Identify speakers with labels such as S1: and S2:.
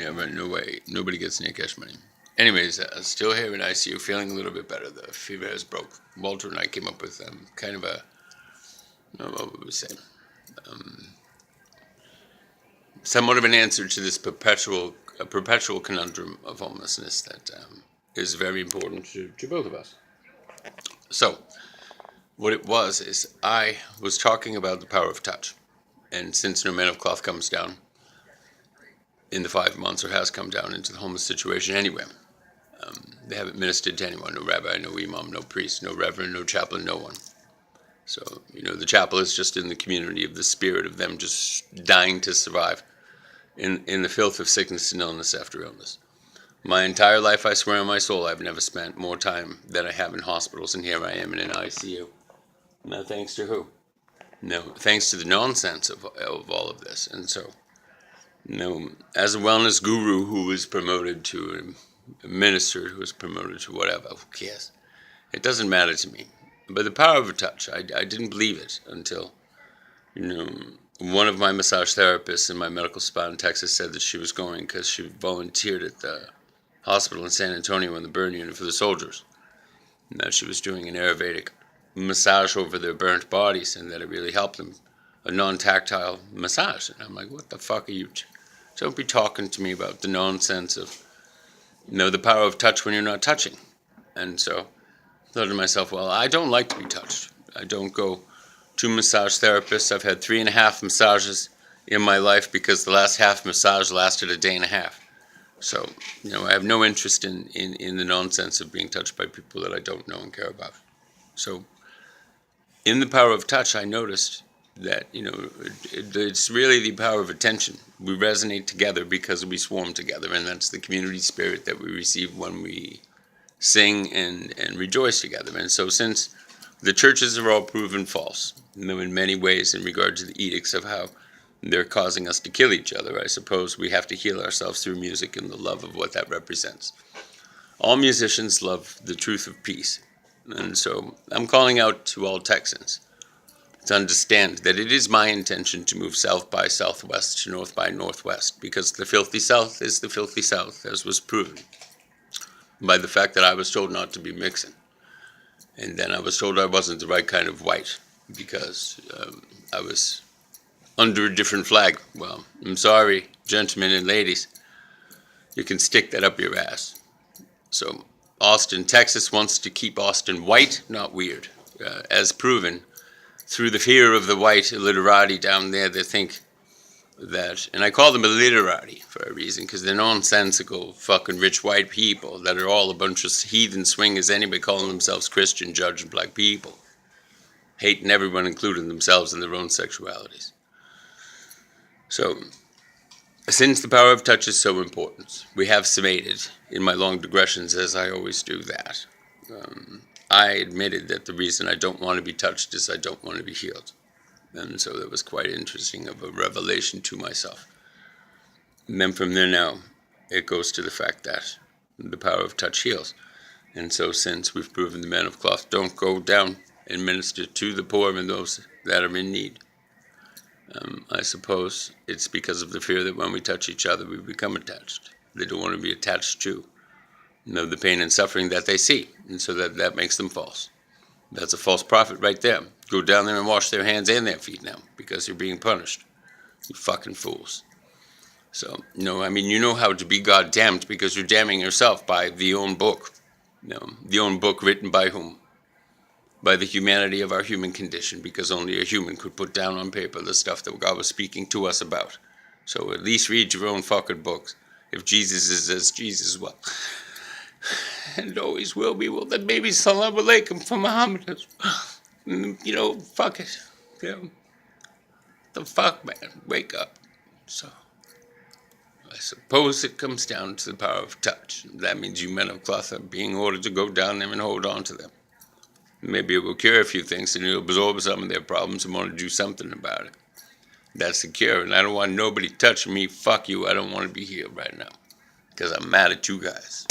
S1: Yeah, but no way. Nobody gets any cash money. Anyways, still here in ICU, feeling a little bit better. The fever has broke. Walter and I came up with kind of a, what would we say, somewhat of an answer to this perpetual conundrum of homelessness that is very important to both of us. So, what it was is I was talking about the power of touch. And since no man of cloth comes down in the 5 months, or has come down into the homeless situation anyway, they haven't ministered to anyone, no rabbi, no imam, no priest, no reverend, no chaplain, no one. So, the chapel is just in the community of the spirit of them just dying to survive in the filth of sickness and illness after illness. My entire life, I swear on my soul, I've never spent more time than I have in hospitals, and here I am in an ICU. Now, thanks to who? No, thanks to the nonsense of all of this. And so, as a wellness guru who was promoted to a minister, who was promoted to whatever, who cares? It doesn't matter to me. But the power of a touch, I didn't believe it until, one of my massage therapists in my medical spa in Texas said that she was going because she volunteered at the hospital in San Antonio in the burn unit for the soldiers. And that she was doing an Ayurvedic massage over their burnt bodies, and that it really helped them, a non-tactile massage. And I'm like, what the fuck are you? Don't be talking to me about the nonsense of, the power of touch when you're not touching. And so I thought to myself, well, I don't like to be touched. I don't go to massage therapists. I've had 3.5 massages in my life because the last half massage lasted a day and a half. So, I have no interest in the nonsense of being touched by people that I don't know and care about. So, in the power of touch, I noticed that, it's really the power of attention. We resonate together because we swarm together, and that's the community spirit that we receive when we sing and rejoice together. And so since the churches are all proven false, in many ways in regard to the edicts of how they're causing us to kill each other, I suppose we have to heal ourselves through music and the love of what that represents. All musicians love the truth of peace. And so I'm calling out to all Texans to understand that it is my intention to move south by southwest to north by northwest, because the filthy south is the filthy south, as was proven by the fact that I was told not to be mixing. And then I was told I wasn't the right kind of white because I was under a different flag. Well, I'm sorry, gentlemen and ladies, you can stick that up your ass. So Austin, Texas wants to keep Austin white, not weird. As proven, through the fear of the white illiterati down there, they think that, and I call them illiterati for a reason, because they're nonsensical fucking rich white people that are all a bunch of heathen swingers, anybody calling themselves Christian, judging black people, hating everyone, including themselves and their own sexualities. So, since the power of touch is so important, we have summated in my long digressions, as I always do that. I admitted that the reason I don't want to be touched is I don't want to be healed. And so that was quite interesting of a revelation to myself. And then from there now, it goes to the fact that the power of touch heals. And so since we've proven the men of cloth don't go down and minister to the poor and those that are in need, I suppose it's because of the fear that when we touch each other, we become attached. They don't want to be attached to the pain and suffering that they see. And so that makes them false. That's a false prophet right there. Go down there and wash their hands and their feet now, because you're being punished. You fucking fools. So, you know how to be goddamned because you're damning yourself by the own book. The own book written by whom? By the humanity of our human condition, because only a human could put down on paper the stuff that God was speaking to us about. So at least read your own fucking books. If Jesus is as Jesus, well, and always will be, well, then maybe Salam Alaikum for Muhammad. Fuck it. The fuck, man. Wake up. So, I suppose it comes down to the power of touch. That means you men of cloth are being ordered to go down there and hold on to them. Maybe it will cure a few things and you'll absorb some of their problems and want to do something about it. That's the cure. And I don't want nobody touching me. Fuck you. I don't want to be here right now. Because I'm mad at you guys.